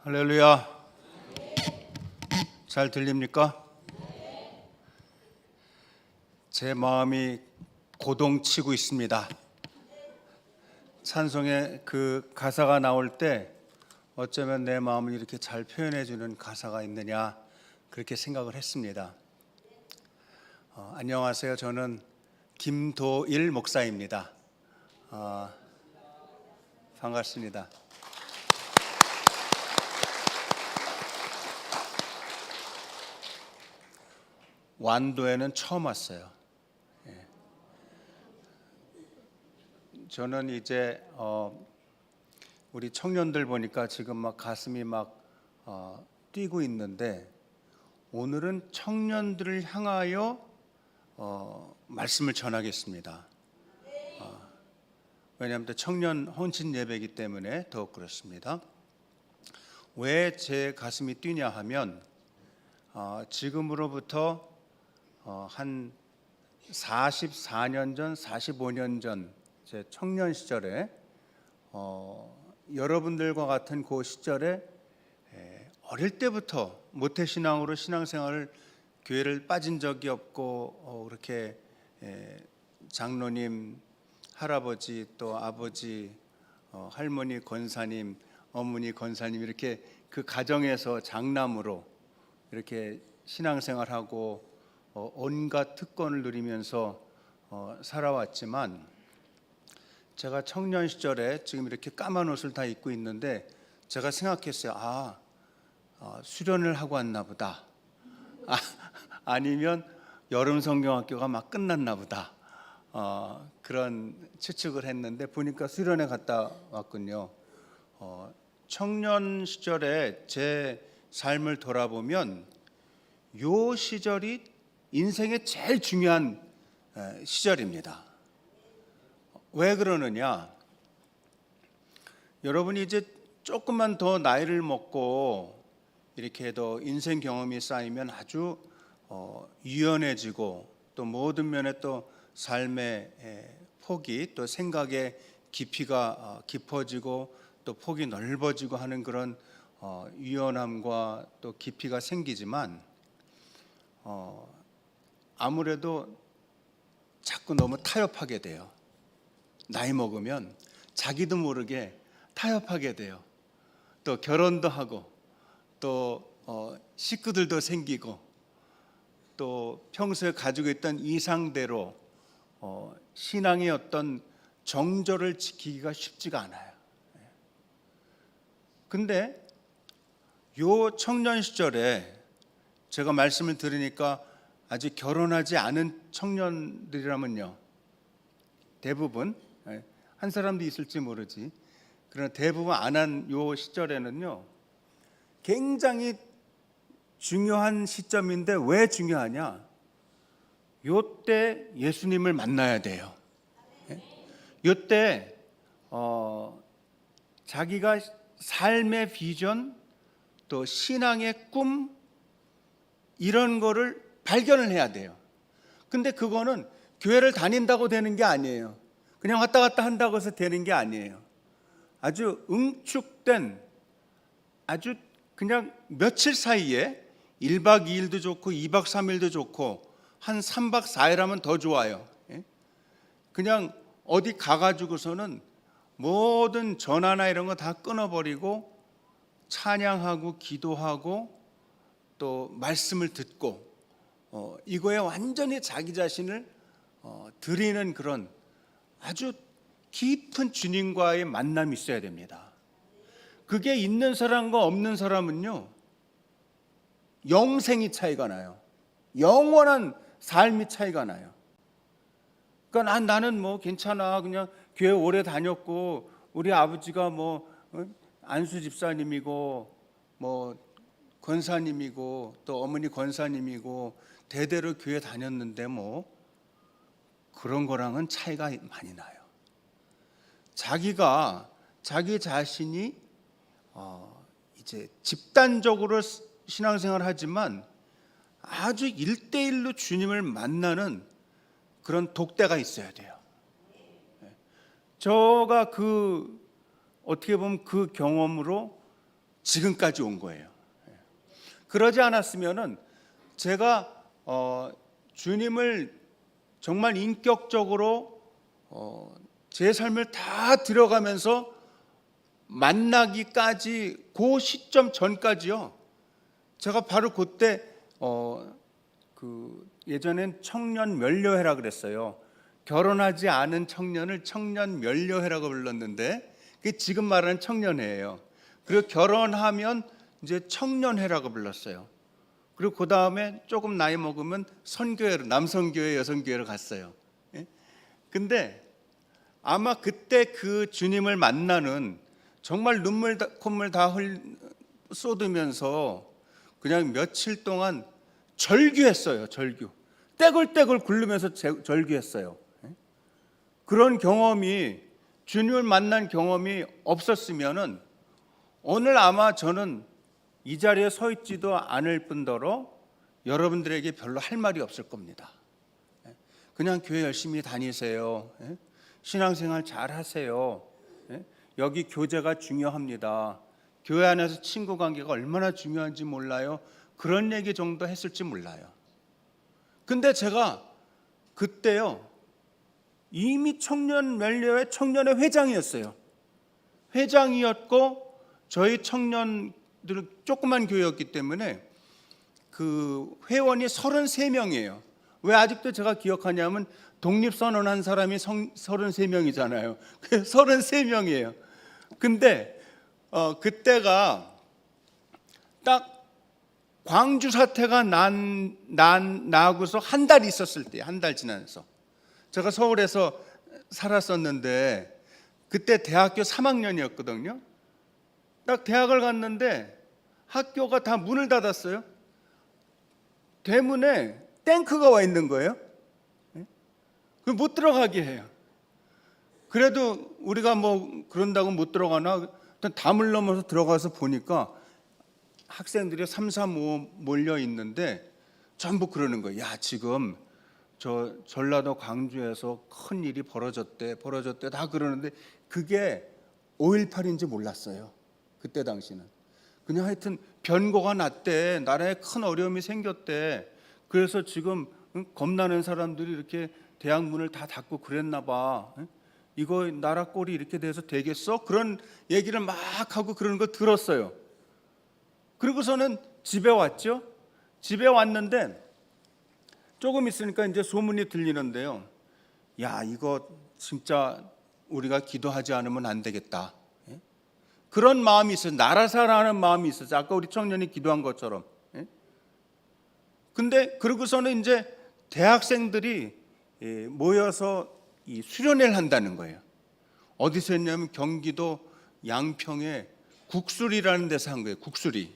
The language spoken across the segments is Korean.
할렐루야. 잘 들립니까? 제 마음이 고동치고 있습니다. 찬송의 그 가사가 나올 때 어쩌면 내 마음을 이렇게 잘 표현해 주는 가사가 있느냐 그렇게 생각을 했습니다. 안녕하세요. 저는 김도일 목사입니다. 반갑습니다. 완도에는 처음 왔어요. 저는 이제 우리 청년들 보니까 지금 막 가슴이 막 뛰고 있는데 오늘은 청년들을 향하여 말씀을 전하겠습니다. 왜냐하면 청년 혼신 예배이기 때문에 더욱 그렇습니다. 왜 제 가슴이 뛰냐 하면 지금으로부터 한 44년 전, 45년 전 제 청년 시절에 여러분들과 같은 그 시절에 어릴 때부터 모태신앙으로 신앙생활을 교회를 빠진 적이 없고 그렇게 장로님, 할아버지 또 아버지, 할머니 권사님, 어머니 권사님 이렇게 그 가정에서 장남으로 이렇게 신앙생활하고 온갖 특권을 누리면서 살아왔지만 제가 청년 시절에 지금 이렇게 까만 옷을 다 입고 있는데 제가 생각했어요. 수련을 하고 왔나 보다. 아니면 여름 성경학교가 막 끝났나 보다. 그런 추측을 했는데 보니까 수련회 갔다 왔군요. 청년 시절에 제 삶을 돌아보면 요 시절이 인생의 제일 중요한 시절입니다. 왜 그러느냐? 여러분이 이제 조금만 더 나이를 먹고 이렇게 더 인생 경험이 쌓이면 아주 유연해지고 또 모든 면에 또 삶의 폭이 또 생각의 깊이가 깊어지고 또 폭이 넓어지고 하는 그런 유연함과 또 깊이가 생기지만 아무래도 자꾸 너무 타협하게 돼요. 나이 먹으면 자기도 모르게 타협하게 돼요. 또 결혼도 하고 또 식구들도 생기고 또 평소에 가지고 있던 이상대로 신앙의 어떤 정절을 지키기가 쉽지가 않아요. 근데 요 청년 시절에 제가 말씀을 들으니까 아직 결혼하지 않은 청년들이라면요, 대부분 한 사람도 있을지 모르지, 그러나 대부분 안 한 요 시절에는요 굉장히 중요한 시점인데 왜 중요하냐? 요때 예수님을 만나야 돼요. 요때 자기가 삶의 비전 또 신앙의 꿈 이런 거를 발견을 해야 돼요. 근데 그거는 교회를 다닌다고 되는 게 아니에요. 그냥 왔다 갔다 한다고 해서 되는 게 아니에요. 아주 응축된, 아주 그냥 며칠 사이에 1박 2일도 좋고 2박 3일도 좋고 한 3박 4일 하면 더 좋아요. 그냥 어디 가가지고서는 모든 전화나 이런 거 다 끊어버리고 찬양하고 기도하고 또 말씀을 듣고 이거에 완전히 자기 자신을 드리는 그런 아주 깊은 주님과의 만남이 있어야 됩니다. 그게 있는 사람과 없는 사람은요 영생이 차이가 나요. 영원한 삶이 차이가 나요. 그러니까 나는 뭐 괜찮아, 그냥 교회 오래 다녔고 우리 아버지가 뭐 안수 집사님이고 뭐 권사님이고 또 어머니 권사님이고 대대로 교회 다녔는데 뭐 그런 거랑은 차이가 많이 나요. 자기가 자기 자신이 이제 집단적으로 신앙생활을 하지만 아주 1대1로 주님을 만나는 그런 독대가 있어야 돼요. 제가 어떻게 보면 그 경험으로 지금까지 온 거예요. 그러지 않았으면은 제가 주님을 정말 인격적으로 제 삶을 다 들어가면서 만나기까지 그 시점 전까지요. 제가 바로 그때 예전엔 청년 면료회라 그랬어요. 결혼하지 않은 청년을 청년 면료회라고 불렀는데 그게 지금 말하는 청년회예요. 그리고 결혼하면 이제 청년회라고 불렀어요. 그리고 그 다음에 조금 나이 먹으면 선교회로, 남선교회, 여성교회로 갔어요. 예? 근데 아마 그때 그 주님을 만나는 정말 눈물 콧물 다 쏟으면서 그냥 며칠 동안 절규했어요. 절규. 떼굴떼굴 굴르면서 절규했어요. 그런 경험이, 주님을 만난 경험이 없었으면은 오늘 아마 저는 이 자리에 서 있지도 않을 뿐더러 여러분들에게 별로 할 말이 없을 겁니다. 그냥 교회 열심히 다니세요. 신앙생활 잘 하세요. 여기 교제가 중요합니다. 교회 안에서 친구 관계가 얼마나 중요한지 몰라요. 그런 얘기 정도 했을지 몰라요. 근데 제가 그때요, 이미 청년 면료회 청년회 회장이었어요. 회장이었고 저희 청년들은 조그만 교회였기 때문에 그 회원이 33명이에요. 왜 아직도 제가 기억하냐면 독립선언한 사람이 33명이잖아요. 33명이에요. 근데 그때가 딱 광주 사태가 나고서 한 달 있었을 때, 한 달 지나서 제가 서울에서 살았었는데 그때 대학교 3학년이었거든요. 딱 대학을 갔는데 학교가 다 문을 닫았어요. 대문에 탱크가 와 있는 거예요. 못 들어가게 해요. 그래도 우리가 뭐 그런다고 못 들어가나 일단 담을 넘어서 들어가서 보니까 학생들이 3, 4, 5 몰려 있는데 전부 그러는 거예요. 야, 지금 저 전라도 광주에서 큰 일이 벌어졌대 다 그러는데 그게 5.18인지 몰랐어요. 그때 당시는. 그냥 하여튼 변고가 났대. 나라에 큰 어려움이 생겼대. 그래서 지금 겁나는 사람들이 이렇게 대학 문을 다 닫고 그랬나 봐. 이거 나라 꼴이 이렇게 돼서 되겠어? 그런 얘기를 막 하고 그러는 거 들었어요. 그리고서는 집에 왔죠. 집에 왔는데 조금 있으니까 이제 소문이 들리는데요. 야, 이거 진짜 우리가 기도하지 않으면 안 되겠다. 그런 마음이 있어요. 나라 사랑하는 마음이 있어요. 아까 우리 청년이 기도한 것처럼. 근데 그러고서는 이제 대학생들이 모여서 이 수련회를 한다는 거예요. 어디서 했냐면 경기도 양평에 국수리라는 데서 한 거예요. 국수리.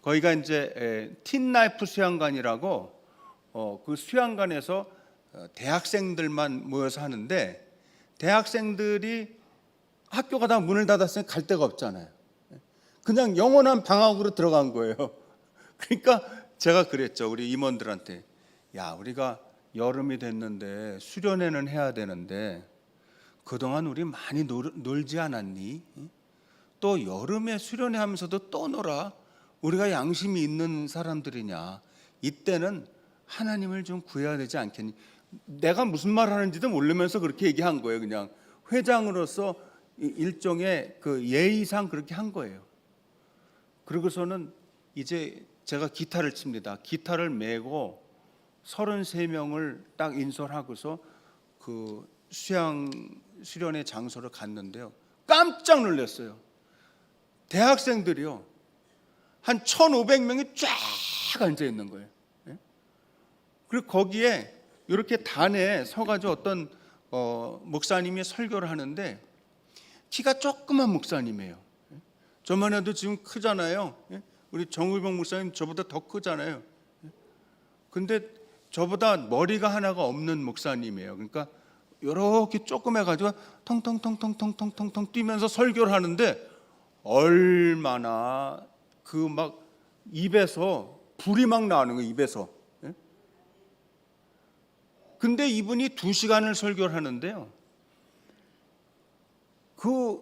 거기가 이제 틴나이프 수양관이라고 그 수양관에서 대학생들만 모여서 하는데 대학생들이 학교가 다 문을 닫았으니 갈 데가 없잖아요. 그냥 영원한 방학으로 들어간 거예요. 그러니까 제가 그랬죠. 우리 임원들한테. 야, 우리가 여름이 됐는데 수련회는 해야 되는데 그동안 우리 많이 놀지 않았니? 또 여름에 수련회 하면서도 또 놀아. 우리가 양심이 있는 사람들이냐. 이때는 하나님을 좀 구해야 되지 않겠니? 내가 무슨 말 하는지도 모르면서 그렇게 얘기한 거예요. 그냥 회장으로서 일종의 그 예의상 그렇게 한 거예요. 그리고서는 이제 제가 기타를 칩니다. 기타를 메고 33명을 딱 인솔하고서 그 수련회 장소를 갔는데요. 깜짝 놀랐어요. 대학생들이요. 한 1,500명이 쫙 앉아 있는 거예요. 그리고 거기에 이렇게 단에 서가지고 어떤 목사님이 설교를 하는데 키가 조그만 목사님이에요. 저만 해도 지금 크잖아요. 우리 정의봉 목사님 저보다 더 크잖아요. 근데 저보다 머리가 하나가 없는 목사님이에요. 그러니까 이렇게 조그매가지고 텅텅텅텅텅텅텅 뛰면서 설교를 하는데 얼마나 그 막 입에서 불이 막 나오는 거예요. 입에서. 근데 이분이 2시간을 설교를 하는데요. 그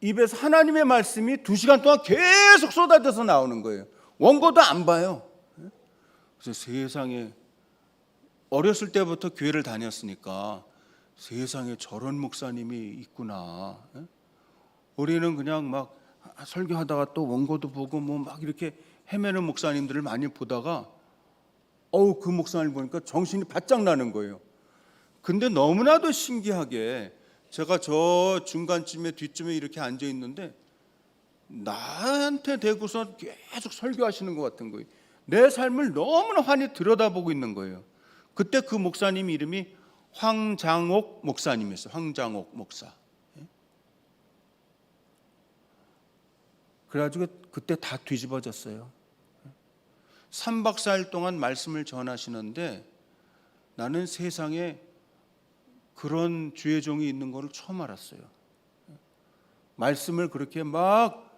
입에서 하나님의 말씀이 2시간 동안 계속 쏟아져서 나오는 거예요. 원고도 안 봐요. 그래서 세상에, 어렸을 때부터 교회를 다녔으니까 세상에 저런 목사님이 있구나. 우리는 그냥 막 설교하다가 또 원고도 보고 뭐 막 이렇게 헤매는 목사님들을 많이 보다가 그 목사님을 보니까 정신이 바짝 나는 거예요. 근데 너무나도 신기하게 제가 저 중간쯤에 뒤쯤에 이렇게 앉아 있는데 나한테 대고서 계속 설교하시는 것 같은 거예요. 내 삶을 너무나 환히 들여다보고 있는 거예요. 그때 그 목사님 이름이 황장옥 목사님이었어요. 황장옥 목사. 그래가지고 그때 다 뒤집어졌어요. 3박 4일 동안 말씀을 전하시는데 나는 세상에 그런 주의 종이 있는 것을 처음 알았어요. 말씀을 그렇게 막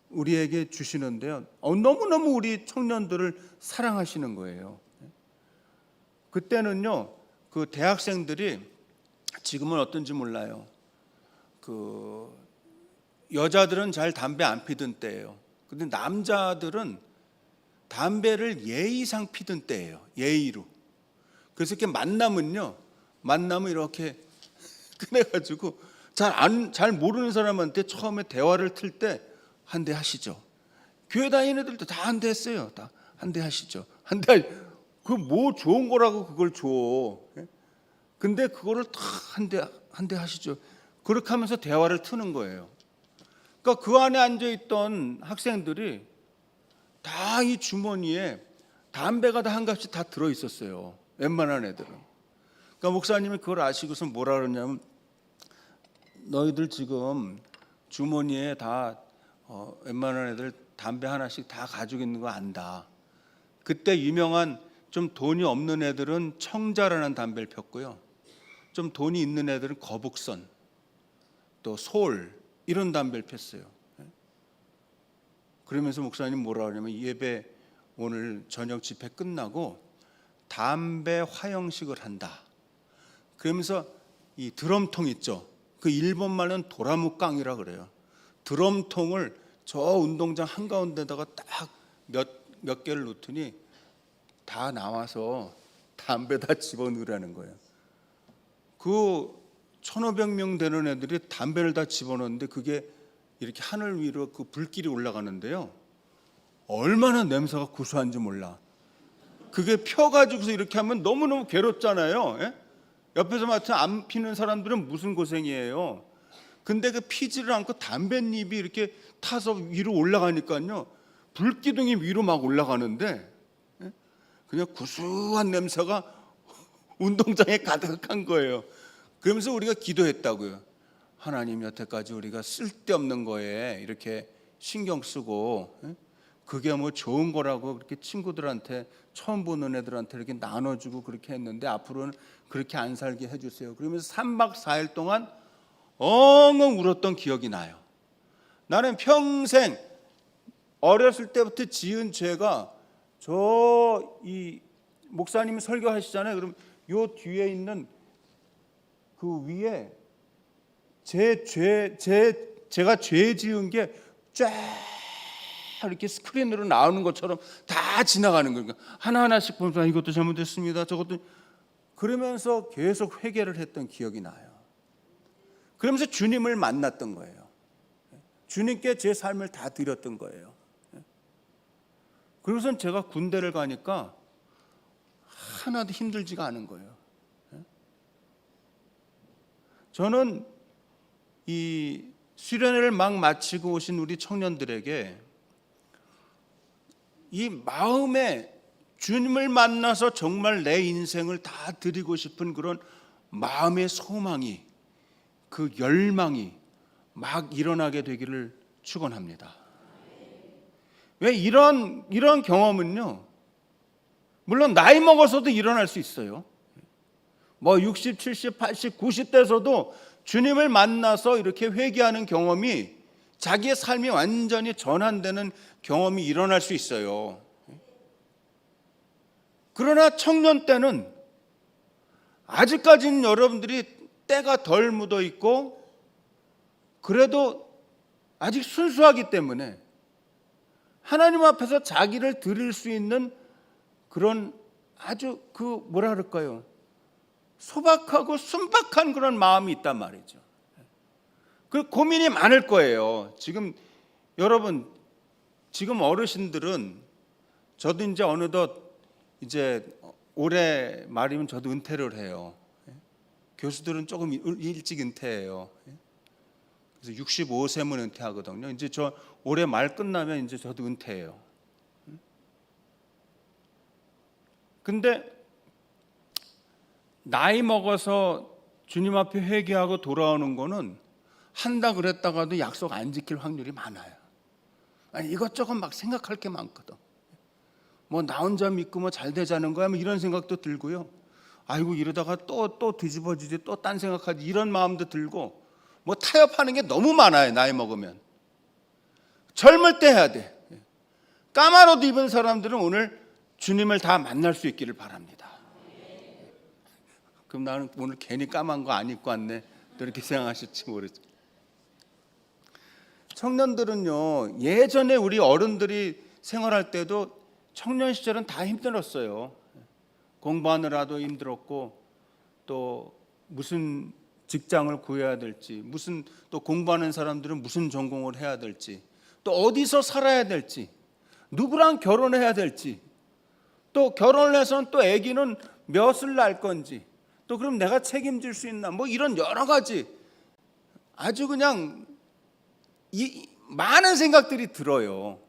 우리에게 주시는데요. 너무너무 우리 청년들을 사랑하시는 거예요. 그때는요, 그 대학생들이, 지금은 어떤지 몰라요. 그 여자들은 잘 담배 안 피던 때예요. 근데 남자들은 담배를 예의상 피던 때예요. 예의로. 그래서 이렇게 만나면 이렇게 꺼내가지고 잘 모르는 사람한테 처음에 대화를 틀 때 한 대 하시죠. 교회 다니는 애들도 다 한 대 했어요. 다 한 대 하시죠. 그 뭐 좋은 거라고 그걸 줘. 근데 그거를 다 한 대 하시죠. 그렇게 하면서 대화를 트는 거예요. 그러니까 그 안에 앉아있던 학생들이 다 이 주머니에 담배가 다 한 갑씩 다 들어있었어요. 웬만한 애들은. 그러니까 목사님이 그걸 아시고서 뭐라 그러냐면, 너희들 지금 주머니에 다 웬만한 애들 담배 하나씩 다 가지고 있는 거 안다. 그때 유명한 좀 돈이 없는 애들은 청자라는 담배를 폈고요. 좀 돈이 있는 애들은 거북선, 또 솔 이런 담배를 폈어요. 그러면서 목사님 뭐라 그러냐면, 예배 오늘 저녁 집회 끝나고 담배 화형식을 한다. 그러면서 이 드럼통 있죠. 그 일본 말은 도라무깡이라 그래요. 드럼통을 저 운동장 한가운데다가 딱 몇 개를 놓더니 다 나와서 담배 다 집어넣으라는 거예요. 그 1,500명 되는 애들이 담배를 다 집어넣는데 그게 이렇게 하늘 위로 그 불길이 올라가는데요. 얼마나 냄새가 구수한지 몰라. 그게 펴가지고서 이렇게 하면 너무너무 괴롭잖아요. 예? 옆에서 마침 안 피는 사람들은 무슨 고생이에요. 근데 그 피지를 않고 담뱃잎이 이렇게 타서 위로 올라가니까요, 불기둥이 위로 막 올라가는데 그냥 구수한 냄새가 운동장에 가득한 거예요. 그러면서 우리가 기도했다고요. 하나님, 여태까지 우리가 쓸데없는 거에 이렇게 신경 쓰고 그게 뭐 좋은 거라고 그렇게 친구들한테, 처음 보는 애들한테 이렇게 나눠주고 그렇게 했는데 앞으로는 그렇게 안 살게 해주세요. 그러면서 3박 4일 동안 엉엉 울었던 기억이 나요. 나는 평생 어렸을 때부터 지은 죄가, 이 목사님이 설교하시잖아요. 그럼 요 뒤에 있는 그 위에 제가 죄 지은 게 쫙 이렇게 스크린으로 나오는 것처럼 다 지나가는 거예요. 하나하나씩 보면서 이것도 잘못됐습니다, 저것도. 그러면서 계속 회개를 했던 기억이 나요. 그러면서 주님을 만났던 거예요. 주님께 제 삶을 다 드렸던 거예요. 그래서 제가 군대를 가니까 하나도 힘들지가 않은 거예요. 저는 이 수련회를 막 마치고 오신 우리 청년들에게 이 마음에 주님을 만나서 정말 내 인생을 다 드리고 싶은 그런 마음의 소망이, 그 열망이 막 일어나게 되기를 축원합니다. 왜 이런 경험은요, 물론 나이 먹어서도 일어날 수 있어요. 뭐 60, 70, 80, 90대에서도 주님을 만나서 이렇게 회개하는 경험이, 자기의 삶이 완전히 전환되는 경험이 일어날 수 있어요. 그러나 청년 때는 아직까지는 여러분들이 때가 덜 묻어 있고, 그래도 아직 순수하기 때문에 하나님 앞에서 자기를 드릴 수 있는 그런 아주 뭐라 그럴까요? 소박하고 순박한 그런 마음이 있단 말이죠. 그 고민이 많을 거예요. 지금 여러분, 지금 어르신들은, 저도 이제 어느덧 이제 올해 말이면 저도 은퇴를 해요. 교수들은 조금 일찍 은퇴해요. 그래서 65세면 은퇴하거든요. 이제 저 올해 말 끝나면 이제 저도 은퇴해요. 근데 나이 먹어서 주님 앞에 회개하고 돌아오는 거는 한다 그랬다가도 약속 안 지킬 확률이 많아요. 아니, 이것저것 막 생각할 게 많거든. 뭐 나 혼자 믿고 뭐 잘 되자는 거야, 뭐 이런 생각도 들고요. 아이고 이러다가 또 뒤집어지지, 또 딴 생각하지, 이런 마음도 들고, 뭐 타협하는 게 너무 많아요. 나이 먹으면. 젊을 때 해야 돼. 까만 옷 입은 사람들은 오늘 주님을 다 만날 수 있기를 바랍니다. 그럼 나는 오늘 괜히 까만 거 안 입고 왔네, 또 이렇게 생각하실지 모르죠. 청년들은요, 예전에 우리 어른들이 생활할 때도 청년 시절은 다 힘들었어요. 공부하느라도 힘들었고, 또 무슨 직장을 구해야 될지, 무슨 또 공부하는 사람들은 무슨 전공을 해야 될지, 또 어디서 살아야 될지, 누구랑 결혼해야 될지, 또 결혼을 해서는 또 아기는 몇을 낳을 건지, 또 그럼 내가 책임질 수 있나, 뭐 이런 여러 가지 아주 그냥 많은 생각들이 들어요.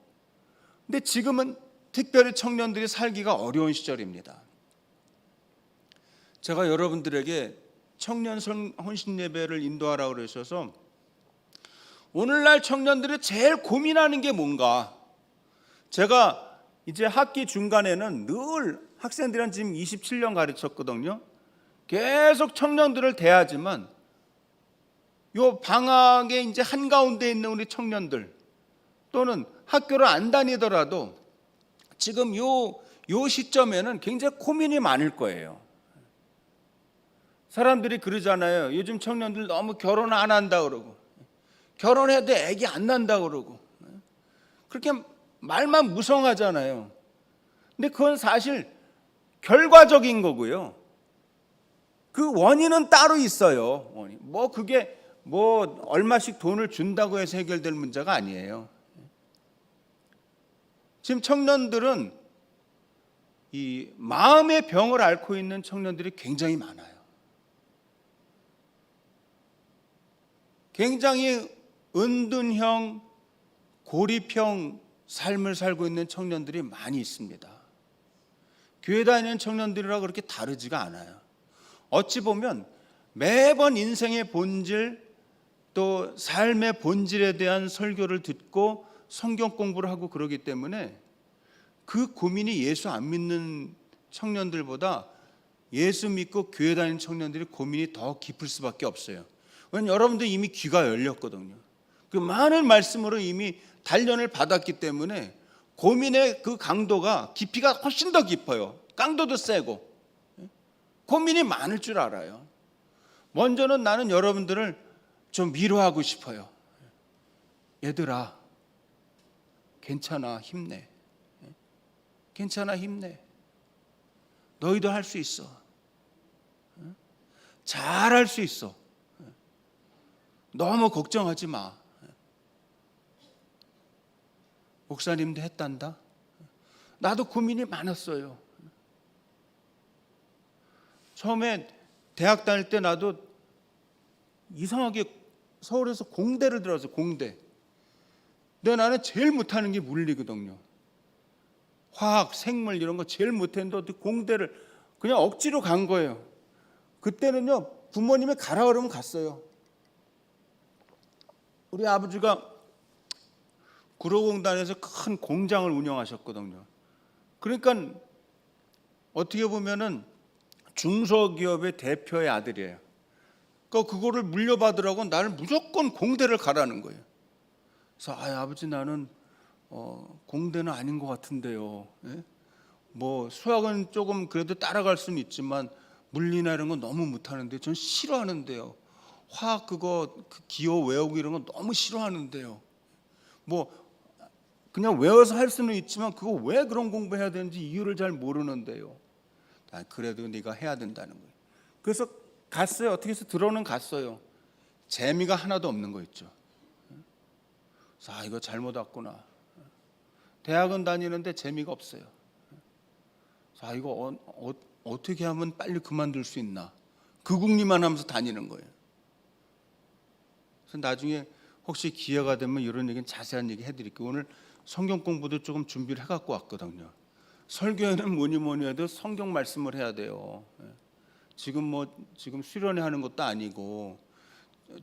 근데 지금은 특별히 청년들이 살기가 어려운 시절입니다. 제가 여러분들에게 청년 헌신 예배를 인도하라고 그러셔서 오늘날 청년들이 제일 고민하는 게 뭔가, 제가 이제 학기 중간에는 늘 학생들은 지금 27년 가르쳤거든요. 계속 청년들을 대하지만 요 방학에 이제 한가운데 있는 우리 청년들, 또는 학교를 안 다니더라도 지금 요 시점에는 굉장히 고민이 많을 거예요. 사람들이 그러잖아요. 요즘 청년들 너무 결혼 안 한다 그러고, 결혼해도 애기 안 난다 그러고, 그렇게 말만 무성하잖아요. 근데 그건 사실 결과적인 거고요. 그 원인은 따로 있어요. 뭐 그게 뭐 얼마씩 돈을 준다고 해서 해결될 문제가 아니에요. 지금 청년들은 이 마음의 병을 앓고 있는 청년들이 굉장히 많아요. 굉장히 은둔형, 고립형 삶을 살고 있는 청년들이 많이 있습니다. 교회 다니는 청년들이라 그렇게 다르지가 않아요. 어찌 보면 매번 인생의 본질, 또 삶의 본질에 대한 설교를 듣고 성경 공부를 하고 그러기 때문에 그 고민이 예수 안 믿는 청년들보다 예수 믿고 교회 다니는 청년들이 고민이 더 깊을 수밖에 없어요. 왜냐하면 여러분들 이미 귀가 열렸거든요. 그 많은 말씀으로 이미 단련을 받았기 때문에 고민의 그 강도가, 깊이가 훨씬 더 깊어요. 강도도 세고 고민이 많을 줄 알아요. 먼저는 나는 여러분들을 좀 위로하고 싶어요. 얘들아, 괜찮아, 힘내. 괜찮아, 힘내. 너희도 할 수 있어. 잘 할 수 있어. 너무 걱정하지 마. 목사님도 했단다. 나도 고민이 많았어요. 처음에 대학 다닐 때 나도 이상하게 서울에서 공대를 들어서 공대. 근데 나는 제일 못하는 게 물리거든요. 화학, 생물 이런 거 제일 못했는데 어떻게 공대를 그냥 억지로 간 거예요. 그때는요, 부모님이 가라 그러면 갔어요. 우리 아버지가 구로공단에서 큰 공장을 운영하셨거든요. 그러니까 어떻게 보면은 중소기업의 대표의 아들이에요. 그러니까 그거를 물려받으라고 나를 무조건 공대를 가라는 거예요. 그래서 아버지 나는 공대는 아닌 것 같은데요. 예? 뭐 수학은 조금 그래도 따라갈 수는 있지만 물리나 이런 건 너무 못하는데 전 싫어하는데요. 화학 그 기호 외우고 이런 건 너무 싫어하는데요. 뭐 그냥 외워서 할 수는 있지만 그거 왜 그런 공부해야 되는지 이유를 잘 모르는데요. 그래도 네가 해야 된다는 거예요. 그래서 갔어요. 어떻게 해서 들어는 갔어요. 재미가 하나도 없는 거 있죠. 아, 이거 잘못 왔구나. 대학은 다니는데 재미가 없어요. 아, 이거 어떻게 하면 빨리 그만둘 수 있나. 그 궁리만 하면서 다니는 거예요. 그래서 나중에 혹시 기회가 되면 이런 얘기는 자세한 얘기 해드릴게요. 오늘 성경 공부도 조금 준비를 해갖고 왔거든요. 설교에는 뭐니 해도 성경 말씀을 해야 돼요. 지금 수련회 하는 것도 아니고,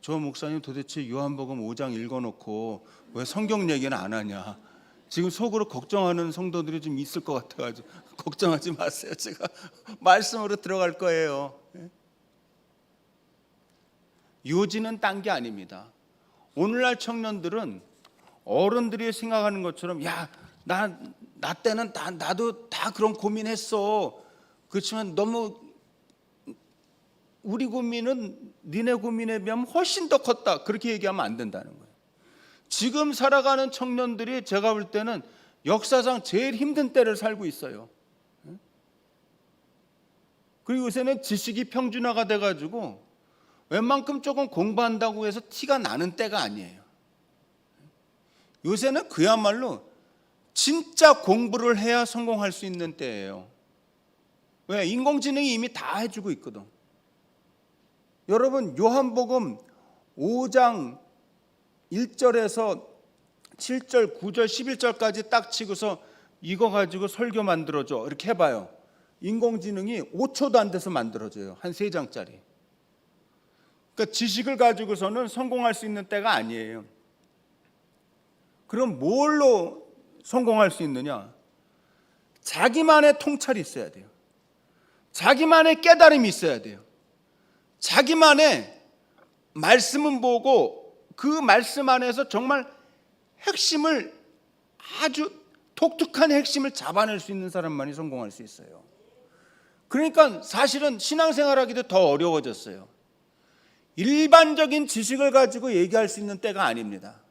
저 목사님 도대체 요한복음 5장 읽어놓고 왜 성경 얘기는 안 하냐. 지금 속으로 걱정하는 성도들이 좀 있을 것 같아가지고 걱정하지 마세요. 제가 말씀으로 들어갈 거예요. 요지는 딴 게 아닙니다. 오늘날 청년들은 어른들이 생각하는 것처럼 나 때는 나도 다 그런 고민했어. 그렇지만 너무 우리 고민은 니네 고민에 비하면 훨씬 더 컸다. 그렇게 얘기하면 안 된다는 거예요. 지금 살아가는 청년들이 제가 볼 때는 역사상 제일 힘든 때를 살고 있어요. 그리고 요새는 지식이 평준화가 돼가지고 웬만큼 조금 공부한다고 해서 티가 나는 때가 아니에요. 요새는 그야말로 진짜 공부를 해야 성공할 수 있는 때예요. 왜? 인공지능이 이미 다 해주고 있거든. 여러분, 요한복음 5장 1절에서 7절, 9절, 11절까지 딱 치고서 이거 가지고 설교 만들어줘 이렇게 해봐요. 인공지능이 5초도 안 돼서 만들어줘요. 한 3장짜리. 그러니까 지식을 가지고서는 성공할 수 있는 때가 아니에요. 그럼 뭘로 성공할 수 있느냐? 자기만의 통찰이 있어야 돼요. 자기만의 깨달음이 있어야 돼요. 자기만의 말씀은 보고 그 말씀 안에서 정말 핵심을, 아주 독특한 핵심을 잡아낼 수 있는 사람만이 성공할 수 있어요. 그러니까 사실은 신앙생활하기도 더 어려워졌어요. 일반적인 지식을 가지고 얘기할 수 있는 때가 아닙니다.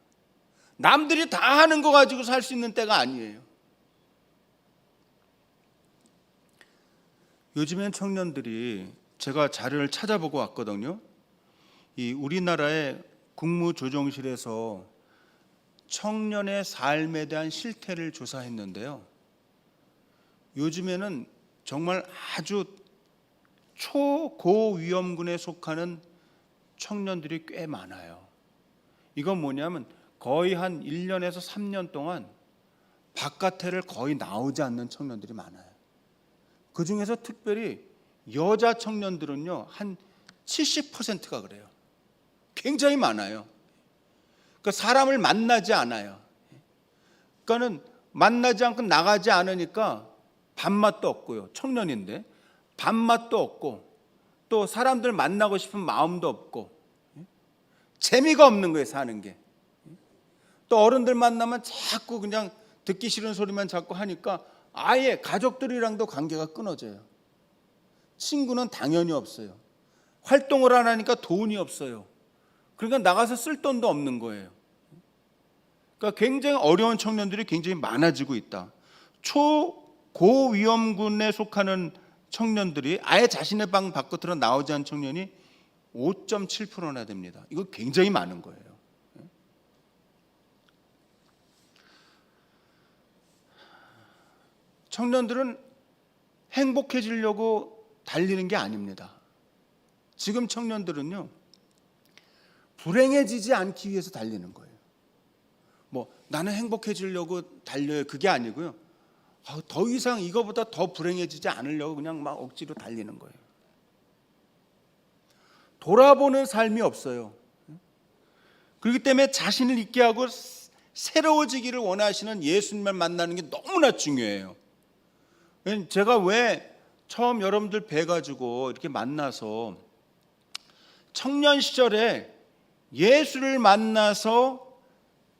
남들이 다 하는 거 가지고 살 수 있는 때가 아니에요. 요즘엔 청년들이, 제가 자료를 찾아보고 왔거든요. 이 우리나라의 국무조정실에서 청년의 삶에 대한 실태를 조사했는데요. 요즘에는 정말 아주 초고위험군에 속하는 청년들이 꽤 많아요. 이건 뭐냐면 거의 한 1년에서 3년 동안 바깥에를 거의 나오지 않는 청년들이 많아요. 그 중에서 특별히 여자 청년들은요, 한 70%가 그래요. 굉장히 많아요. 그러니까 사람을 만나지 않아요. 그러니까는 만나지 않고 나가지 않으니까 밥맛도 없고요. 청년인데 밥맛도 없고, 또 사람들 만나고 싶은 마음도 없고, 재미가 없는 거예요, 사는 게. 또 어른들 만나면 자꾸 그냥 듣기 싫은 소리만 자꾸 하니까 아예 가족들이랑도 관계가 끊어져요. 친구는 당연히 없어요. 활동을 안 하니까 돈이 없어요. 그러니까 나가서 쓸 돈도 없는 거예요. 그러니까 굉장히 어려운 청년들이 굉장히 많아지고 있다. 초고위험군에 속하는 청년들이 아예 자신의 방 바깥으로 나오지 않은 청년이 5.7%나 됩니다. 이거 굉장히 많은 거예요. 청년들은 행복해지려고 달리는 게 아닙니다. 지금 청년들은요, 불행해지지 않기 위해서 달리는 거예요. 뭐 나는 행복해지려고 달려요, 그게 아니고요. 더 이상 이거보다 더 불행해지지 않으려고 그냥 막 억지로 달리는 거예요. 돌아보는 삶이 없어요. 그렇기 때문에 자신을 있게 하고 새로워지기를 원하시는 예수님을 만나는 게 너무나 중요해요. 제가 왜 처음 여러분들 뵈가지고 이렇게 만나서 청년 시절에 예수를 만나서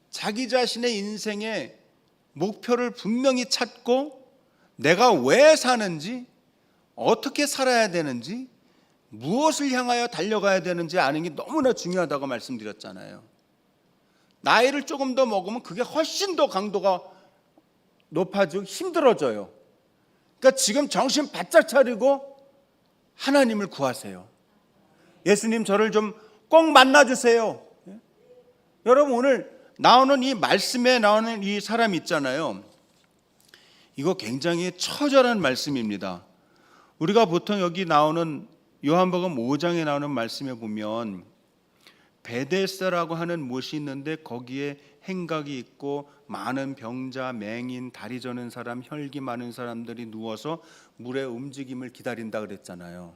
자기 자신의 인생의 목표를 분명히 찾고 내가 왜 사는지, 어떻게 살아야 되는지, 무엇을 향하여 달려가야 되는지 아는 게 너무나 중요하다고 말씀드렸잖아요. 나이를 조금 더 먹으면 그게 훨씬 더 강도가 높아지고 힘들어져요. 그러니까 지금 정신 바짝 차리고 하나님을 구하세요. 예수님 저를 좀 꼭 만나주세요. 여러분, 오늘 나오는 이 말씀에 나오는 이 사람 있잖아요. 이거 굉장히 처절한 말씀입니다. 우리가 보통 여기 나오는 요한복음 5장에 나오는 말씀에 보면 베데스다라고 하는 못이 있는데 거기에 행각이 있고 많은 병자, 맹인, 다리 저는 사람, 혈기 많은 사람들이 누워서 물의 움직임을 기다린다 그랬잖아요.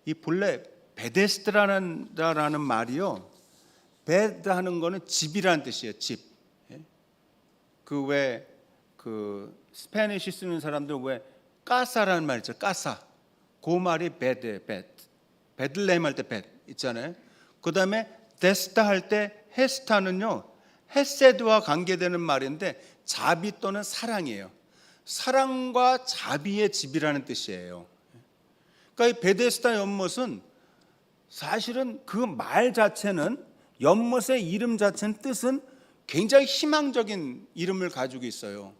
이 본래 베데스다라는 말이요, 베드 하는 거는 집이라는 뜻이에요. 집. 그 스페니쉬 쓰는 사람들 왜 까사라는 말 있죠. 까사. 그 말이 베들레헴 할 때 베드 있잖아요. 그 다음에 데스타 할 때 헤스타는요, 헤세드와 관계되는 말인데 자비 또는 사랑이에요. 사랑과 자비의 집이라는 뜻이에요. 그러니까 이 베데스다 연못은 사실은 그 말 자체는, 연못의 이름 자체는 뜻은 굉장히 희망적인 이름을 가지고 있어요.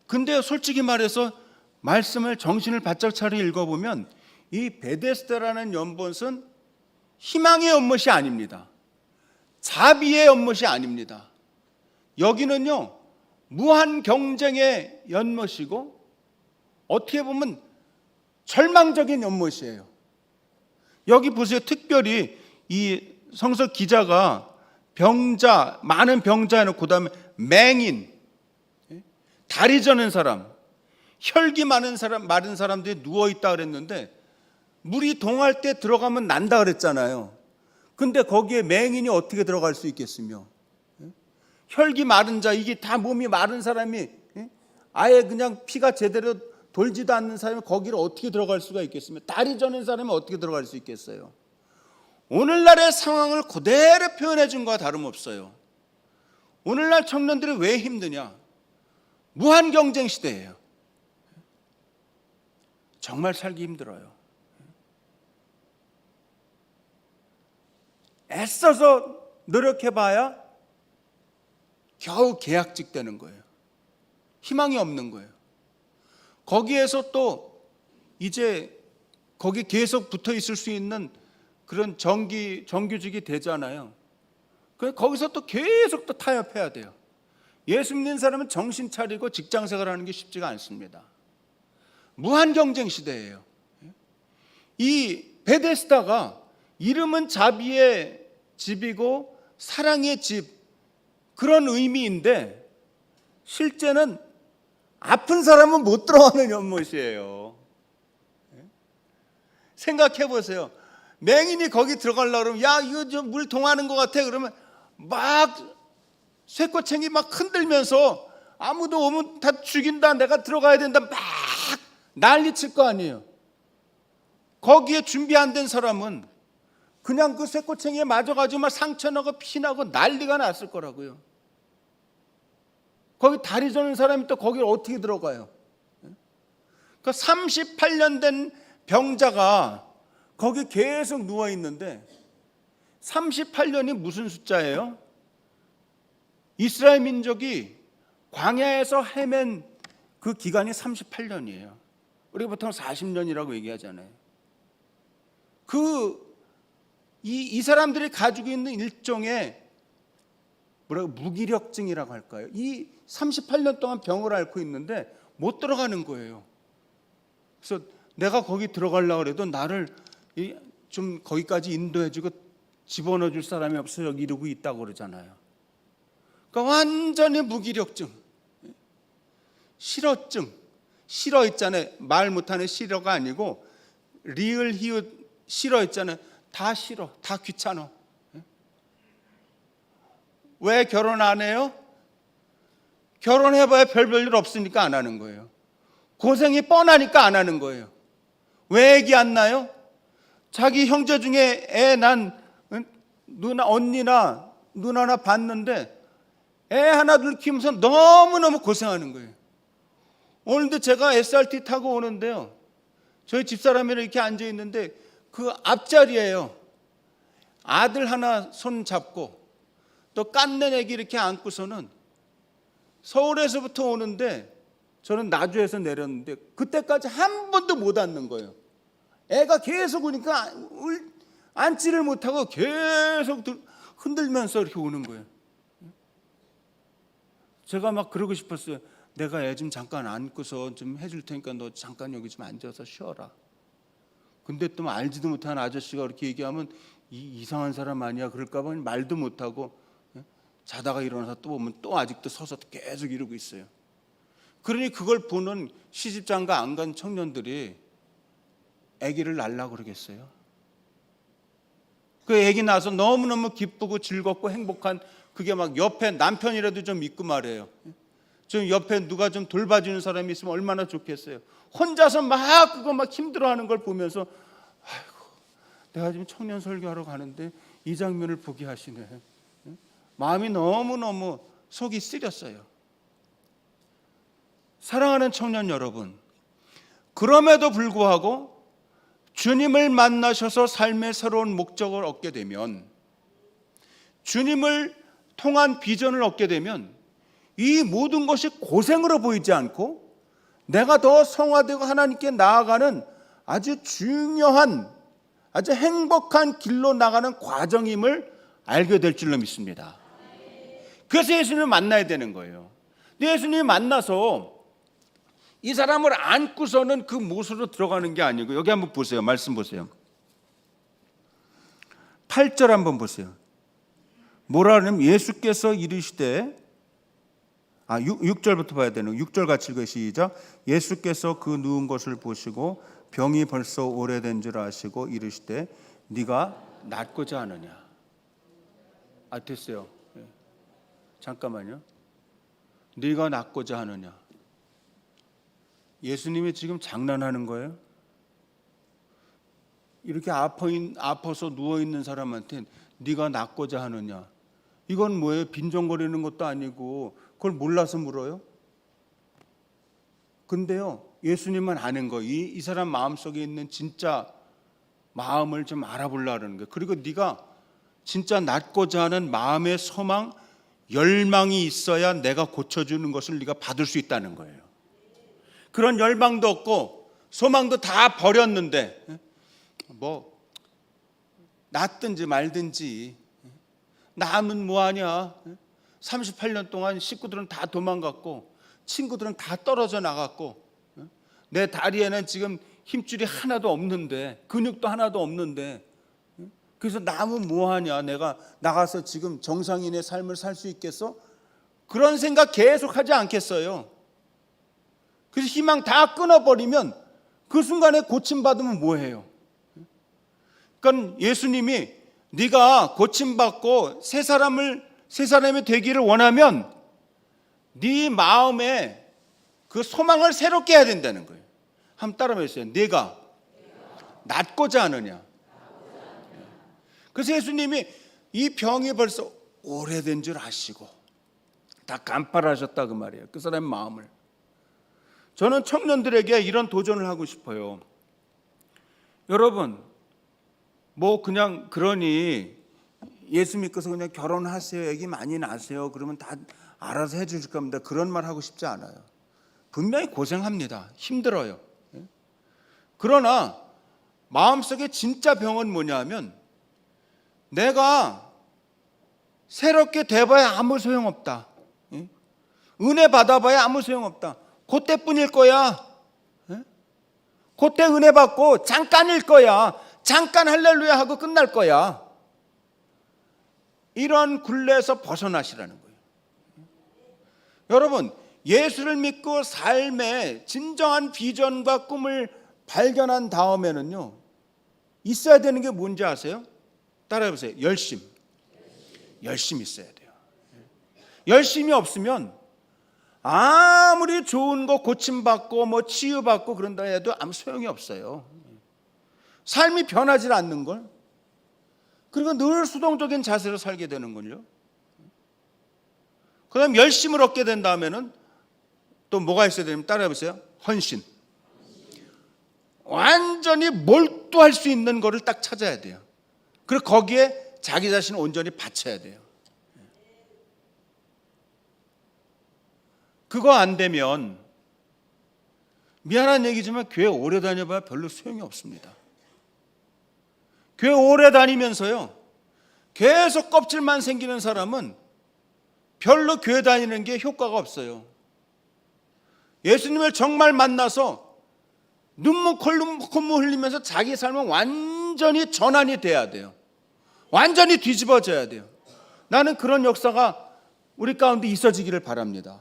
근데 솔직히 말해서 말씀을 정신을 바짝 차려 읽어보면 이 베데스다라는 연못은 희망의 연못이 아닙니다. 자비의 연못이 아닙니다. 여기는요, 무한 경쟁의 연못이고 어떻게 보면 절망적인 연못이에요. 여기 보세요. 특별히 이 성서 기자가 병자, 많은 병자 해놓고 그다음에 맹인, 다리 저는 사람, 혈기 많은 사람들이 누워있다 그랬는데 물이 동할 때 들어가면 난다 그랬잖아요. 근데 거기에 맹인이 어떻게 들어갈 수 있겠으며, 혈기 마른 자, 이게 다 몸이 마른 사람이, 아예 그냥 피가 제대로 돌지도 않는 사람이 거기를 어떻게 들어갈 수가 있겠으며, 다리 저는 사람이 어떻게 들어갈 수 있겠어요? 오늘날의 상황을 그대로 표현해 준 거와 다름없어요. 오늘날 청년들이 왜 힘드냐? 무한 경쟁 시대예요. 정말 살기 힘들어요. 애써서 노력해봐야 겨우 계약직 되는 거예요. 희망이 없는 거예요. 거기에서 또 이제 거기 계속 붙어 있을 수 있는 그런 정규직이 되잖아요. 거기서 또 계속 또 타협해야 돼요. 예수 믿는 사람은 정신 차리고 직장 생활하는 게 쉽지가 않습니다. 무한 경쟁 시대예요. 이 베데스다가 이름은 자비의 집이고 사랑의 집, 그런 의미인데 실제는 아픈 사람은 못 들어가는 연못이에요. 생각해 보세요. 맹인이 거기 들어가려고 그러면, 야, 이거 좀 물 동하는 것 같아. 그러면 막 쇠꼬챙이 막 흔들면서 아무도 오면 다 죽인다, 내가 들어가야 된다, 막 난리칠 거 아니에요. 거기에 준비 안 된 사람은 그냥 그 쇠꼬챙이에 맞아가지고 막 상처나고 피나고 난리가 났을 거라고요. 거기 다리 저는 사람이 또 거기를 어떻게 들어가요? 그 38년 된 병자가 거기 계속 누워 있는데, 38년이 무슨 숫자예요? 이스라엘 민족이 광야에서 헤맨 그 기간이 38년이에요. 우리가 보통 40년이라고 얘기하잖아요. 이 사람들이 가지고 있는 일종의 무기력증이라고 할까요? 이 38년 동안 병을 앓고 있는데 못 들어가는 거예요. 그래서 내가 거기 들어가려고 해도 나를 좀 거기까지 인도해주고 집어넣어 줄 사람이 없어 여기 이러고 있다고 그러잖아요. 그러니까 완전히 무기력증, 싫어증, 싫어 있잖아요. 말 못하는 싫어가 아니고 리을 히읗 싫어 있잖아요. 다 싫어, 다 귀찮아. 왜 결혼 안 해요? 결혼해봐야 별일 없으니까 안 하는 거예요. 고생이 뻔하니까 안 하는 거예요. 왜 애기 안 나요? 자기 형제 중에 애 난 누나, 언니나 누나나 봤는데 애 하나 둘 키우면서 너무너무 고생하는 거예요. 오늘도 제가 SRT 타고 오는데요, 저희 집사람이랑 이렇게 앉아 있는데 그 앞자리에요, 아들 하나 손 잡고 또 깐낸 애기 이렇게 안고서는 서울에서부터 오는데 저는 나주에서 내렸는데 그때까지 한 번도 못 앉는 거예요. 애가 계속 오니까 앉지를 못하고 계속 흔들면서 이렇게 오는 거예요. 제가 막 그러고 싶었어요. 내가 애 좀 잠깐 안고서 좀 해줄 테니까 너 잠깐 여기 좀 앉아서 쉬어라. 근데 또 알지도 못한 아저씨가 그렇게 얘기하면 이상한 사람 아니야 그럴까 봐 말도 못하고 자다가 일어나서 또 보면 또 아직도 서서 계속 이러고 있어요. 그러니 그걸 보는 시집장가 안 간 청년들이 아기를 낳으려고 그러겠어요. 그 아기 낳아서 너무너무 기쁘고 즐겁고 행복한 그게 막 옆에 남편이라도 좀 있고 말이에요. 좀 옆에 누가 좀 돌봐주는 사람이 있으면 얼마나 좋겠어요. 혼자서 막 그거 막 힘들어하는 걸 보면서 아이고 내가 지금 청년 설교하러 가는데 이 장면을 보게 하시네. 마음이 너무너무 속이 쓰렸어요. 사랑하는 청년 여러분, 그럼에도 불구하고 주님을 만나셔서 삶의 새로운 목적을 얻게 되면, 주님을 통한 비전을 얻게 되면 이 모든 것이 고생으로 보이지 않고 내가 더 성화되고 하나님께 나아가는 아주 중요한, 아주 행복한 길로 나가는 과정임을 알게 될 줄로 믿습니다. 그래서 예수님을 만나야 되는 거예요. 근데 예수님이 만나서 이 사람을 안고서는 그 못으로 들어가는 게 아니고, 여기 한번 보세요. 말씀 보세요. 8절 한번 보세요. 뭐라 하냐면 예수께서 이르시되 6절부터 봐야 되는 6절 같이 읽어 시작. 예수께서 그 누운 것을 보시고 병이 벌써 오래된 줄 아시고 이르시되 네가 낫고자 하느냐. 됐어요. 잠깐만요. 네가 낫고자 하느냐. 예수님이 지금 장난하는 거예요? 이렇게 아파서 누워있는 사람한테 네가 낫고자 하느냐. 이건 뭐예요? 빈정거리는 것도 아니고 그걸 몰라서 물어요? 근데요, 예수님은 아는 거예요. 이 사람 마음속에 있는 진짜 마음을 좀 알아보려는 거예요. 그리고 네가 진짜 낫고자 하는 마음의 소망, 열망이 있어야 내가 고쳐주는 것을 네가 받을 수 있다는 거예요. 그런 열망도 없고 소망도 다 버렸는데 뭐 낫든지 말든지 남은 뭐하냐. 38년 동안 식구들은 다 도망갔고 친구들은 다 떨어져 나갔고 내 다리에는 지금 힘줄이 하나도 없는데 근육도 하나도 없는데 그래서 남은 뭐하냐. 내가 나가서 지금 정상인의 삶을 살 수 있겠어? 그런 생각 계속 하지 않겠어요? 그래서 희망 다 끊어버리면 그 순간에 고침받으면 뭐해요? 그러니까 예수님이 네가 고침받고 새 사람이 되기를 원하면 네 마음에 그 소망을 새롭게 해야 된다는 거예요. 한번 따라 해보세요. 네가 낫고자 하느냐. 그래서 예수님이 이 병이 벌써 오래된 줄 아시고 다 간파하셨다 그 말이에요. 그 사람의 마음을. 저는 청년들에게 이런 도전을 하고 싶어요. 여러분, 뭐 그냥 그러니 예수 믿고서 그냥 결혼하세요, 애기 많이 낳으세요, 그러면 다 알아서 해주실 겁니다. 그런 말 하고 싶지 않아요. 분명히 고생합니다. 힘들어요. 그러나 마음속에 진짜 병은 뭐냐 하면 내가 새롭게 돼봐야 아무 소용없다. 은혜 받아봐야 아무 소용없다. 그때뿐일 거야. 그때 은혜 받고 잠깐일 거야. 잠깐 할렐루야 하고 끝날 거야. 이런 굴레에서 벗어나시라는 거예요. 여러분, 예수를 믿고 삶의 진정한 비전과 꿈을 발견한 다음에는요, 있어야 되는 게 뭔지 아세요? 따라해보세요. 열심 있어야 돼요. 열심이 없으면 아무리 좋은 거 고침받고 뭐 치유받고 그런다 해도 아무 소용이 없어요. 삶이 변하지 않는 걸. 그리고 늘 수동적인 자세로 살게 되는 걸요. 그 다음 열심을 얻게 된 다음에는 또 뭐가 있어야 되냐면 따라해보세요. 헌신. 완전히 몰두할 수 있는 거를 딱 찾아야 돼요. 그리고 거기에 자기 자신을 온전히 바쳐야 돼요. 그거 안 되면 미안한 얘기지만 교회 오래 다녀봐야 별로 소용이 없습니다. 교회 오래 다니면서요, 계속 껍질만 생기는 사람은 별로 교회 다니는 게 효과가 없어요. 예수님을 정말 만나서 눈물 콧물 흘리면서 자기 삶은 완전히 전환이 돼야 돼요. 완전히 뒤집어져야 돼요. 나는 그런 역사가 우리 가운데 있어지기를 바랍니다.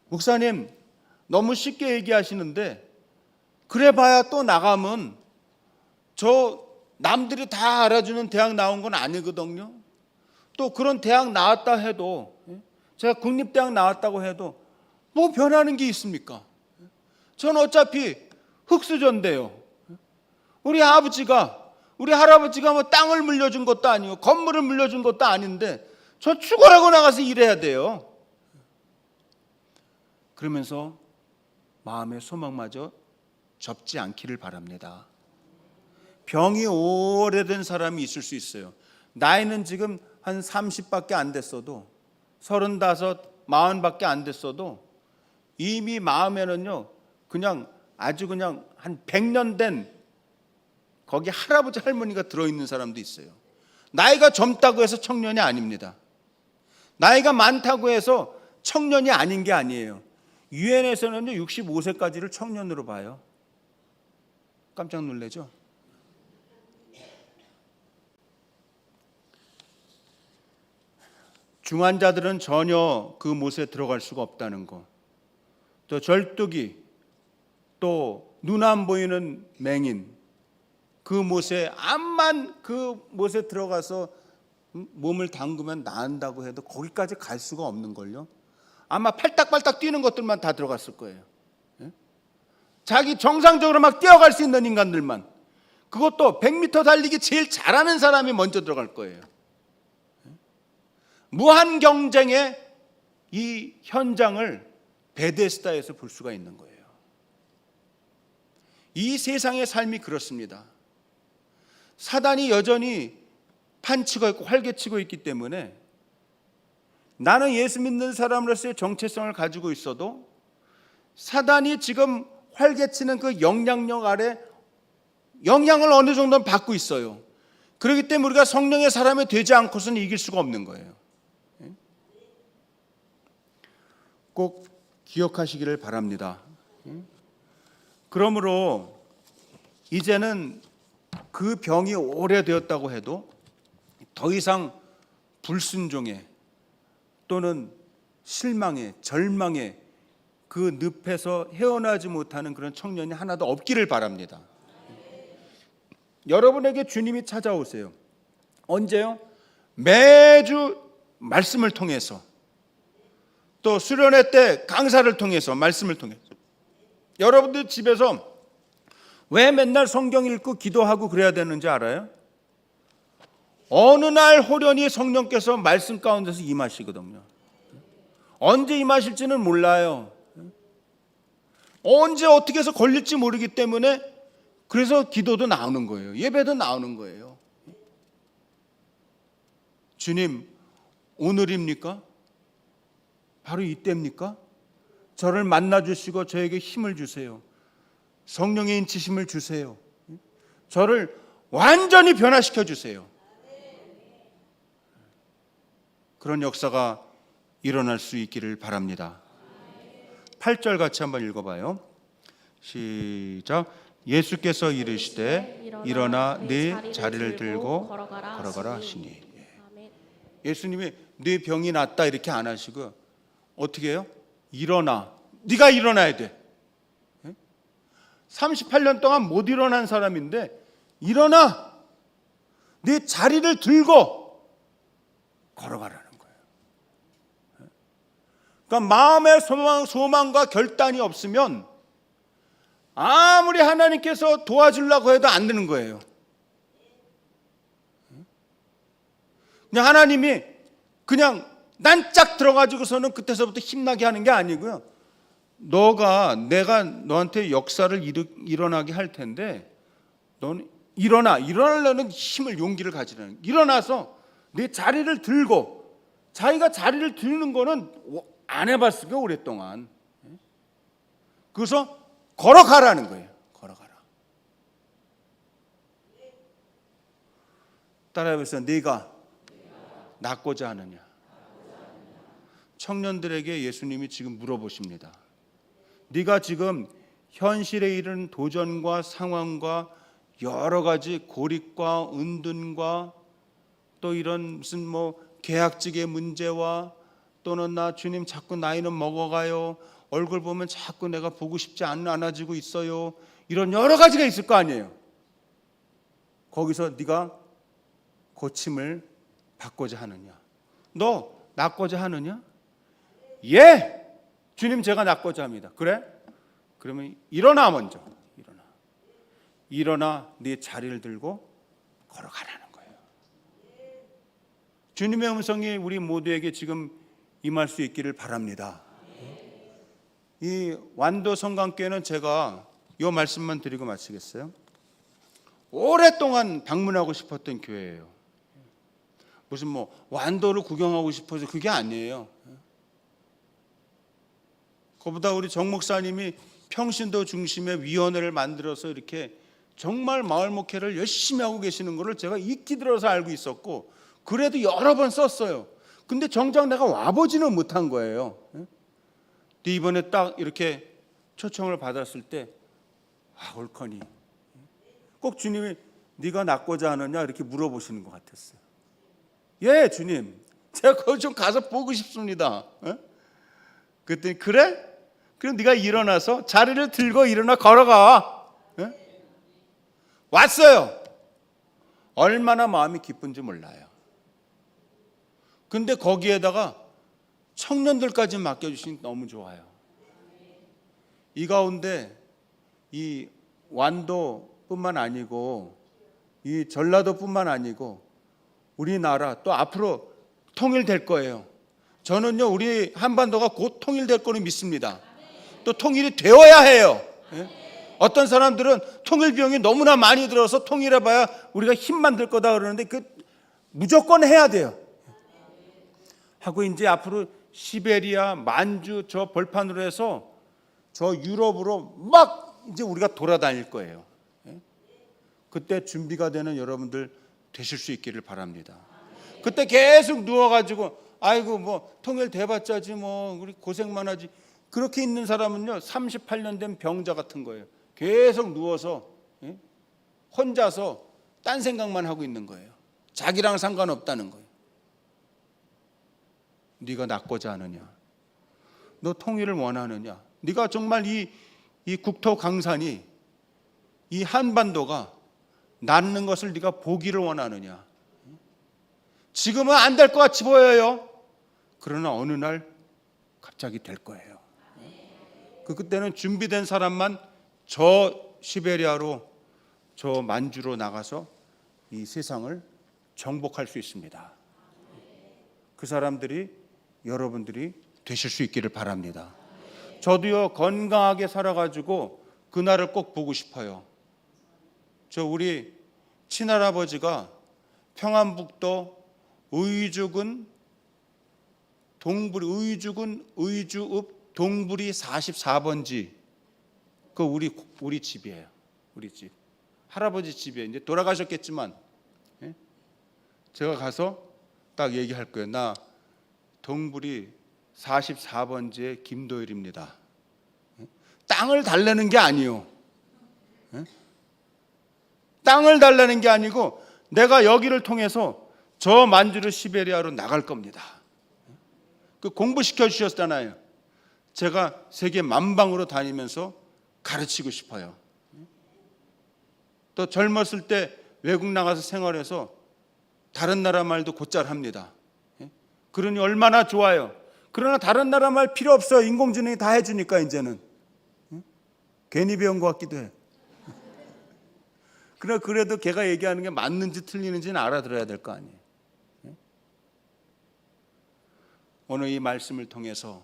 목사님, 너무 쉽게 얘기하시는데 그래 봐야 또 나가면 저 남들이 다 알아주는 대학 나온 건 아니거든요. 또 그런 대학 나왔다 해도, 제가 국립대학 나왔다고 해도 뭐 변하는 게 있습니까? 전 어차피 흙수저인데요. 우리 아버지가, 우리 할아버지가 뭐 땅을 물려준 것도 아니고 건물을 물려준 것도 아닌데 저 죽어라고 나가서 일해야 돼요. 그러면서 마음의 소망마저 접지 않기를 바랍니다. 병이 오래된 사람이 있을 수 있어요. 나이는 지금 한 30밖에 안 됐어도, 35, 40밖에 안 됐어도 이미 마음에는요, 그냥 아주 그냥 한 100년 된 거기 할아버지 할머니가 들어있는 사람도 있어요. 나이가 젊다고 해서 청년이 아닙니다. 나이가 많다고 해서 청년이 아닌 게 아니에요. 유엔에서는요 65세까지를 청년으로 봐요. 깜짝 놀라죠? 중환자들은 전혀 그 못에 들어갈 수가 없다는 거, 또 절뚝이, 또 눈 안 보이는 맹인, 그 못에 암만 그 못에 들어가서 몸을 담그면 나은다고 해도 거기까지 갈 수가 없는 걸요. 아마 팔딱팔딱 뛰는 것들만 다 들어갔을 거예요. 자기 정상적으로 막 뛰어갈 수 있는 인간들만, 그것도 100m 달리기 제일 잘하는 사람이 먼저 들어갈 거예요. 무한 경쟁의 이 현장을 베데스다에서 볼 수가 있는 거예요. 이 세상의 삶이 그렇습니다. 사단이 여전히 판치고 있고 활개치고 있기 때문에 나는 예수 믿는 사람으로서의 정체성을 가지고 있어도 사단이 지금 활개치는 그 영향력 아래 영향을 어느 정도는 받고 있어요. 그렇기 때문에 우리가 성령의 사람이 되지 않고서는 이길 수가 없는 거예요. 꼭 기억하시기를 바랍니다. 그러므로 이제는 그 병이 오래되었다고 해도 더 이상 불순종에 또는 실망에, 절망에 그 늪에서 헤어나지 못하는 그런 청년이 하나도 없기를 바랍니다. 여러분에게 주님이 찾아오세요. 언제요? 매주 말씀을 통해서, 또 수련회 때 강사를 통해서, 말씀을 통해서. 여러분들 집에서 왜 맨날 성경 읽고 기도하고 그래야 되는지 알아요? 어느 날 호련히 성령께서 말씀 가운데서 임하시거든요. 언제 임하실지는 몰라요. 언제 어떻게 해서 걸릴지 모르기 때문에 그래서 기도도 나오는 거예요. 예배도 나오는 거예요. 주님, 오늘입니까? 바로 이때입니까? 저를 만나주시고 저에게 힘을 주세요. 성령의 인치심을 주세요. 저를 완전히 변화시켜 주세요. 그런 역사가 일어날 수 있기를 바랍니다. 8절 같이 한번 읽어봐요. 시작. 예수께서 이르시되 일어나 네 자리를 들고 걸어가라 하시니. 예수님이 네 병이 낫다 이렇게 안 하시고 어떻게 해요? 일어나. 네가 일어나야 돼. 38년 동안 못 일어난 사람인데 일어나. 네 자리를 들고 걸어가라는 거예요. 그러니까 마음의 소망과 결단이 없으면 아무리 하나님께서 도와주려고 해도 안 되는 거예요. 그냥 하나님이 그냥 난짝 들어가지고서는 그때서부터 힘나게 하는 게 아니고요. 내가 너한테 역사를 일어나게 할 텐데 너는 일어나려는 힘을, 용기를 가지라는, 일어나서 내 자리를 들고, 자기가 자리를 드는 거는 안 해봤으니까 오랫동안. 그래서 걸어가라는 거예요. 걸어가라. 따라해보세요. 네가 낫고자 하느냐. 청년들에게 예수님이 지금 물어보십니다. 네가 지금 현실에 이른 도전과 상황과 여러 가지 고립과 은둔과 또 이런 무슨 뭐 계약직의 문제와 또는 나 주님 자꾸 나이는 먹어가요. 얼굴 보면 자꾸 내가 보고 싶지 않아지고 있어요. 이런 여러 가지가 있을 거 아니에요. 거기서 네가 고침을 받고자 하느냐. 너 낫고자 하느냐? 예! 주님 제가 낫고자 합니다. 그래? 그러면 일어나 먼저. 일어나 네 자리를 들고 걸어가라는 거예요. 주님의 음성이 우리 모두에게 지금 임할 수 있기를 바랍니다. 이 완도 성강교회는 제가 이 말씀만 드리고 마치겠어요. 오랫동안 방문하고 싶었던 교회예요. 무슨 뭐 완도를 구경하고 싶어서 그게 아니에요. 그보다 우리 정 목사님이 평신도 중심의 위원회를 만들어서 이렇게 정말 마을 목회를 열심히 하고 계시는 것을 제가 익히 들어서 알고 있었고, 그래도 여러 번 썼어요. 근데 정작 내가 와보지는 못한 거예요. 근데 이번에 딱 이렇게 초청을 받았을 때 옳거니 꼭 주님이 네가 낫고자 하느냐 이렇게 물어보시는 것 같았어요. 예, 주님, 제가 거기 좀 가서 보고 싶습니다. 그랬더니 그래? 그럼 네가 일어나서 자리를 들고 일어나 걸어가. 왔어요. 얼마나 마음이 기쁜지 몰라요. 근데 거기에다가 청년들까지 맡겨주시니 너무 좋아요. 이 가운데 이 완도뿐만 아니고 이 전라도뿐만 아니고 우리나라 또 앞으로 통일될 거예요. 저는요 우리 한반도가 곧 통일될 거로 믿습니다. 또 통일이 되어야 해요. 어떤 사람들은 통일 비용이 너무나 많이 들어서 통일해봐야 우리가 힘만 들 거다 그러는데 그 무조건 해야 돼요. 하고 이제 앞으로 시베리아, 만주 저 벌판으로 해서 저 유럽으로 막 이제 우리가 돌아다닐 거예요. 그때 준비가 되는 여러분들 되실 수 있기를 바랍니다. 그때 계속 누워가지고 아이고 뭐 통일돼봤자지 뭐 우리 고생만 하지, 그렇게 있는 사람은요 38년 된 병자 같은 거예요. 계속 누워서 혼자서 딴 생각만 하고 있는 거예요. 자기랑 상관없다는 거예요. 네가 낫고자 하느냐? 너 통일을 원하느냐? 네가 정말 이 국토 강산이 이 한반도가 낫는 것을 네가 보기를 원하느냐? 지금은 안 될 것 같이 보여요. 그러나 어느 날 갑자기 될 거예요. 그때는 준비된 사람만 저 시베리아로 저 만주로 나가서 이 세상을 정복할 수 있습니다. 그 사람들이 여러분들이 되실 수 있기를 바랍니다. 저도요 건강하게 살아가지고 그날을 꼭 보고 싶어요. 저 우리 친할아버지가 평안북도 의주군 의주읍 동부리 44번지 그 우리 집이에요. 우리 집 할아버지 집이에요. 이제 돌아가셨겠지만 제가 가서 딱 얘기할 거예요. 나 동부리 44번지의 김도일입니다. 땅을 달라는 게 아니요. 땅을 달라는 게 아니고 내가 여기를 통해서 저 만주르 시베리아로 나갈 겁니다. 그 공부시켜 주셨잖아요. 제가 세계 만방으로 다니면서 가르치고 싶어요. 또 젊었을 때 외국 나가서 생활해서 다른 나라 말도 곧잘 합니다. 그러니 얼마나 좋아요. 그러나 다른 나라 말 필요 없어요. 인공지능이 다 해주니까 이제는. 괜히 배운 것 같기도 해. 그러나 그래도 걔가 얘기하는 게 맞는지 틀리는지는 알아들어야 될 거 아니에요. 오늘 이 말씀을 통해서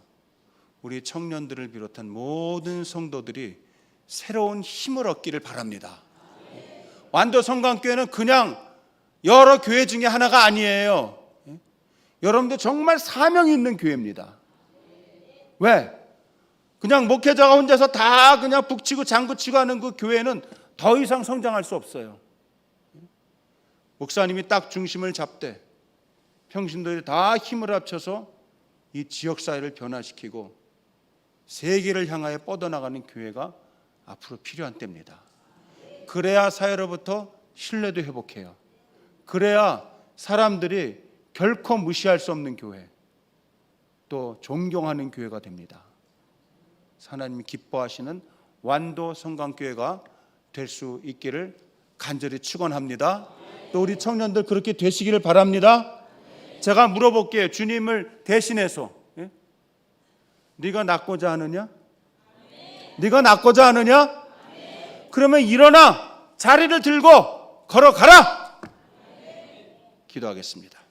우리 청년들을 비롯한 모든 성도들이 새로운 힘을 얻기를 바랍니다. 완도 성강교회는 그냥 여러 교회 중에 하나가 아니에요. 여러분들 정말 사명이 있는 교회입니다. 왜? 그냥 목회자가 혼자서 다 그냥 북치고 장구치고 하는 그 교회는 더 이상 성장할 수 없어요. 목사님이 딱 중심을 잡되 평신도들이 다 힘을 합쳐서 이 지역사회를 변화시키고 세계를 향하여 뻗어나가는 교회가 앞으로 필요한 때입니다. 그래야 사회로부터 신뢰도 회복해요. 그래야 사람들이 결코 무시할 수 없는 교회, 또 존경하는 교회가 됩니다. 하나님이 기뻐하시는 완도 성강교회가 될 수 있기를 간절히 축원합니다. 또 우리 청년들 그렇게 되시기를 바랍니다. 제가 물어볼게요. 주님을 대신해서, 예? 네가 낫고자 하느냐? 네가 낫고자 하느냐? 그러면 일어나 자리를 들고 걸어가라. 기도하겠습니다.